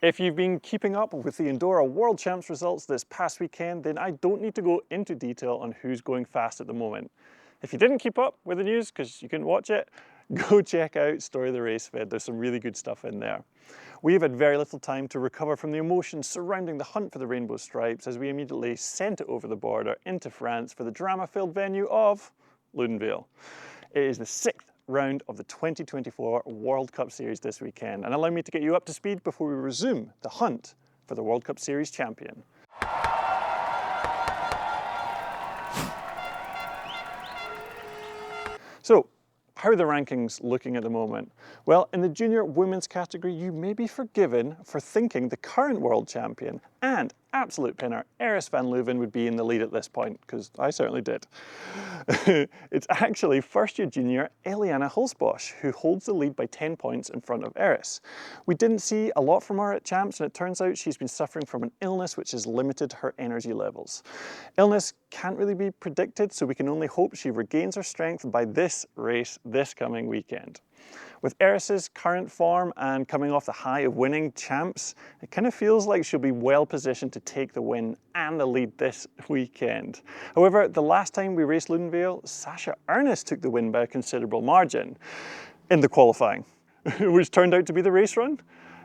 If you've been keeping up with the Andorra World Champs results this past weekend, then I don't need to go into detail on who's going fast at the moment. If you didn't keep up with the news because you couldn't watch it, go check out Story of the Race Vid. There's some really good stuff in there. We've had very little time to recover from the emotions surrounding the hunt for the rainbow stripes as we immediately sent it over the border into France for the drama-filled venue of Loudenville. It is the sixth round of the 2024 World Cup Series this weekend, and allow me to get you up to speed before we resume the hunt for the World Cup Series champion. So, how are the rankings looking at the moment? Well, in the junior women's category, you may be forgiven for thinking the current world champion and absolute pinner Iris van Leuven would be in the lead at this point, because I certainly did. It's actually first-year junior Eliana Hulsbosch who holds the lead by 10 points in front of Iris. We didn't see a lot from her at Champs, and it turns out she's been suffering from an illness which has limited her energy levels. Illness can't really be predicted, so we can only hope she regains her strength by this race this coming weekend. With Iris's current form and coming off the high of winning Champs, it kind of feels like she'll be well positioned to take the win and the lead this weekend. However, the last time we raced Loudenville, Sasha Ernest took the win by a considerable margin in the qualifying, which turned out to be the race run.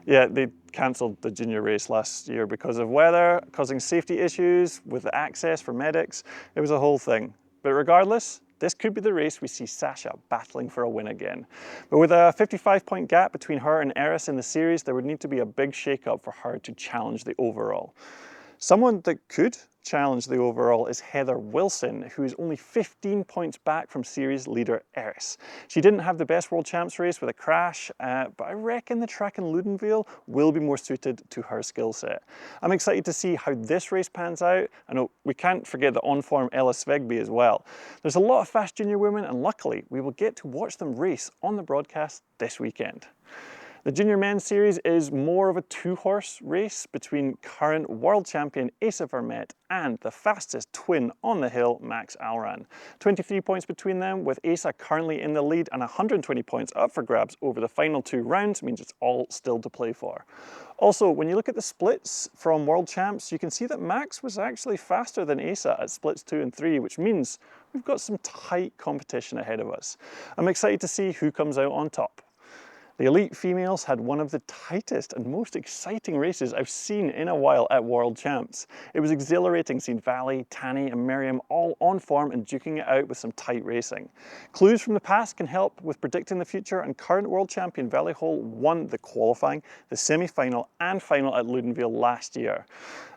Yeah, they cancelled the junior race last year because of weather, causing safety issues with the access for medics. It was a whole thing. But regardless, this could be the race we see Sasha battling for a win again. But with a 55-point gap between her and Iris in the series, there would need to be a big shake-up for her to challenge the overall. Someone that could challenge the overall is Heather Wilson, who is only 15 points back from series leader Iris. She didn't have the best World Champs race with a crash, but I reckon the track in Loudenville will be more suited to her skill set. I'm excited to see how this race pans out. I know we can't forget the on-form Ella Svegby as well. There's a lot of fast junior women, and luckily we will get to watch them race on the broadcast this weekend. The Junior Men's Series is more of a two-horse race between current world champion Asa Vermette and the fastest twin on the hill, Max Alran. 23 points between them, with Asa currently in the lead, and 120 points up for grabs over the final two rounds means it's all still to play for. Also, when you look at the splits from World Champs, you can see that Max was actually faster than Asa at splits 2 and 3, which means we've got some tight competition ahead of us. I'm excited to see who comes out on top. The elite females had one of the tightest and most exciting races I've seen in a while at World Champs. It was exhilarating seeing Valley, Tanny and Miriam all on form and duking it out with some tight racing. Clues from the past can help with predicting the future, and current world champion Valley Hole won the qualifying, the semi-final and final at Loudenville last year.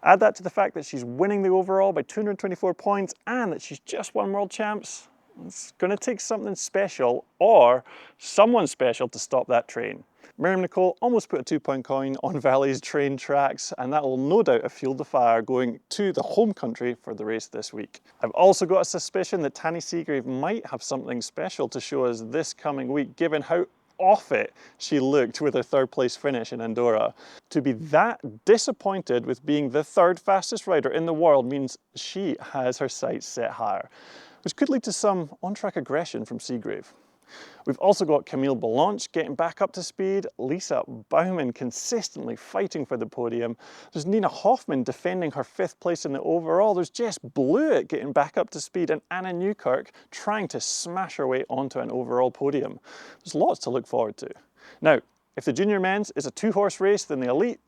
Add that to the fact that she's winning the overall by 224 points and that she's just won World Champs. It's going to take something special or someone special to stop that train. Miriam Nicole almost put a £2 coin on Valley's train tracks, and that will no doubt have fueled the fire going to the home country for the race this week. I've also got a suspicion that Tanny Seagrave might have something special to show us this coming week, given how off it she looked with her third place finish in Andorra. To be that disappointed with being the third fastest rider in the world means she has her sights set higher, which could lead to some on-track aggression from Seagrave. We've also got Camille Balanche getting back up to speed, Lisa Baumann consistently fighting for the podium, there's Nina Hoffman defending her 5th place in the overall, there's Jess Blewett getting back up to speed, and Anna Newkirk trying to smash her way onto an overall podium. There's lots to look forward to. Now, if the junior men's is a two-horse race, then the elite,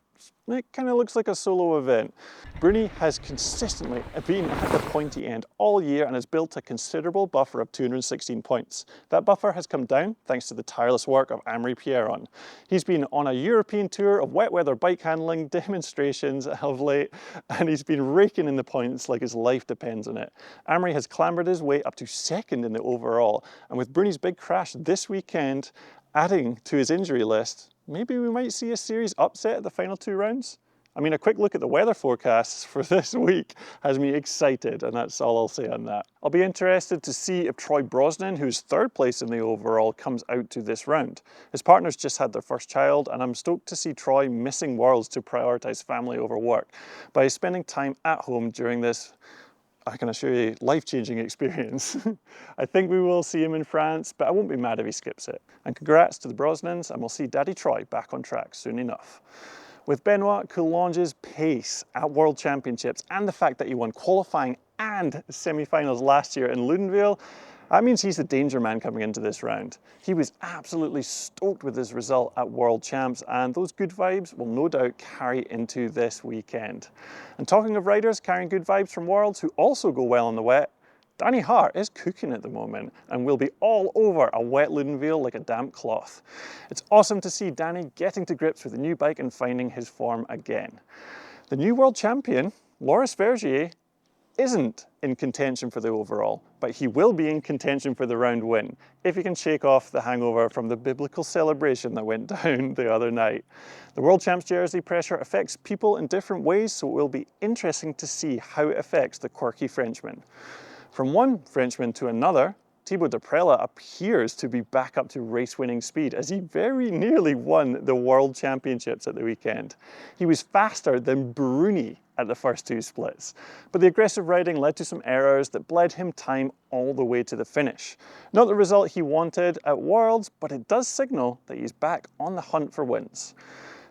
it kind of looks like a solo event. Bruni has consistently been at the pointy end all year and has built a considerable buffer of 216 points. That buffer has come down thanks to the tireless work of Amaury Pierron. He's been on a European tour of wet weather bike handling demonstrations of late, and he's been raking in the points like his life depends on it. Amaury has clambered his way up to 2nd in the overall, and with Bruni's big crash this weekend adding to his injury list, maybe we might see a series upset at the final 2 rounds. I mean, a quick look at the weather forecasts for this week has me excited, and that's all I'll say on that. I'll be interested to see if Troy Brosnan, who's 3rd place in the overall, comes out to this round. His partners just had their first child, and I'm stoked to see Troy missing Worlds to prioritise family over work by spending time at home during this, I can assure you, life-changing experience. I think we will see him in France, but I won't be mad if he skips it. And congrats to the Brosnans, and we'll see Daddy Troy back on track soon enough. With Benoit Coulange's pace at World Championships and the fact that he won qualifying and semi-finals last year in Loudenville, that means he's the danger man coming into this round. He was absolutely stoked with his result at World Champs, and those good vibes will no doubt carry into this weekend. And talking of riders carrying good vibes from Worlds who also go well on the wet, Danny Hart is cooking at the moment and will be all over a wet Loudenville like a damp cloth. It's awesome to see Danny getting to grips with the new bike and finding his form again. The new world champion, Loris Vergier, isn't in contention for the overall, but he will be in contention for the round win if he can shake off the hangover from the biblical celebration that went down the other night. The World Champs jersey pressure affects people in different ways, so it will be interesting to see how it affects the quirky Frenchman. From one Frenchman to another, Thibaut Deprella appears to be back up to race-winning speed as he very nearly won the World Championships at the weekend. He was faster than Bruni at the first two splits, but the aggressive riding led to some errors that bled him time all the way to the finish. Not the result he wanted at Worlds, but it does signal that he's back on the hunt for wins.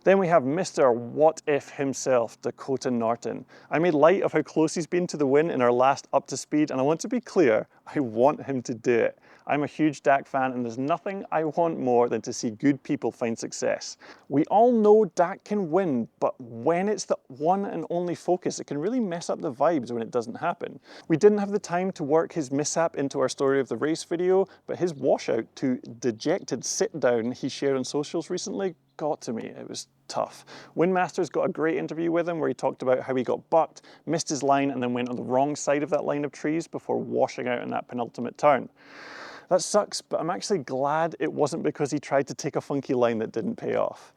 Then we have Mr. What If himself, Dakota Norton. I made light of how close he's been to the win in our last Up to Speed, and I want to be clear, I want him to do it. I'm a huge Dak fan, and there's nothing I want more than to see good people find success. We all know Dak can win, but when it's the one and only focus, it can really mess up the vibes when it doesn't happen. We didn't have the time to work his mishap into our story of the race video, but his washout to dejected sit down he shared on socials recently got to me. It was tough. Windmaster's got a great interview with him where he talked about how he got bucked, missed his line, and then went on the wrong side of that line of trees before washing out in that penultimate turn. That sucks, but I'm actually glad it wasn't because he tried to take a funky line that didn't pay off.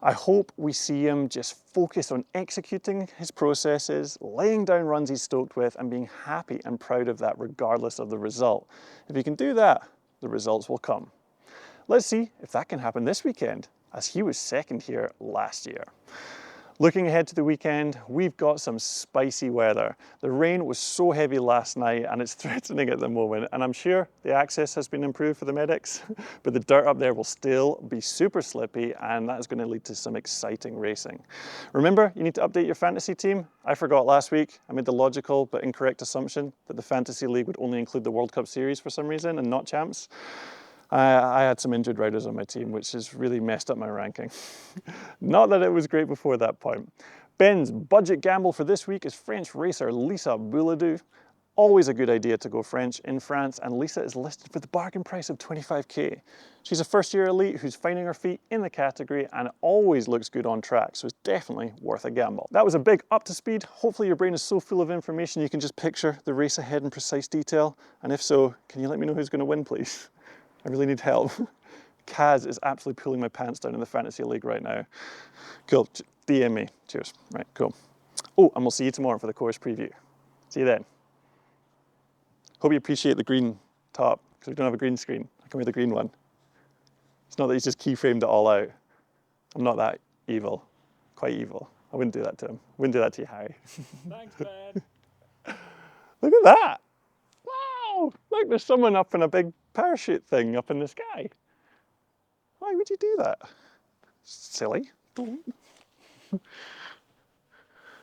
I hope we see him just focus on executing his processes, laying down runs he's stoked with, and being happy and proud of that regardless of the result. If he can do that, the results will come. Let's see if that can happen this weekend, as he was second here last year. Looking ahead to the weekend, we've got some spicy weather. The rain was so heavy last night and it's threatening at the moment, and I'm sure the access has been improved for the medics, but the dirt up there will still be super slippy, and that is going to lead to some exciting racing. Remember, you need to update your fantasy team. I forgot last week. I made the logical but incorrect assumption that the Fantasy League would only include the World Cup Series for some reason and not champs. I had some injured riders on my team, which has really messed up my ranking. Not that it was great before that point. Ben's budget gamble for this week is French racer Lisa Bouladou. Always a good idea to go French in France, and Lisa is listed for the bargain price of 25k. She's a first-year elite who's finding her feet in the category and always looks good on track, so it's definitely worth a gamble. That was a big Up to Speed. Hopefully your brain is so full of information you can just picture the race ahead in precise detail, and if so, can you let me know who's going to win, please? I really need help. Kaz is absolutely pulling my pants down in the Fantasy League right now. Cool, DM me. Cheers. Right, cool. Oh, and we'll see you tomorrow for the course preview. See you then. Hope you appreciate the green top, because we don't have a green screen. I come with the green one. It's not that he's just keyframed it all out. I'm not that evil. Quite evil. I wouldn't do that to him. Wouldn't do that to you, Harry. Thanks, man. Look at that. Wow, look, there's someone up in a big parachute thing up in the sky. Why would you do that? Silly.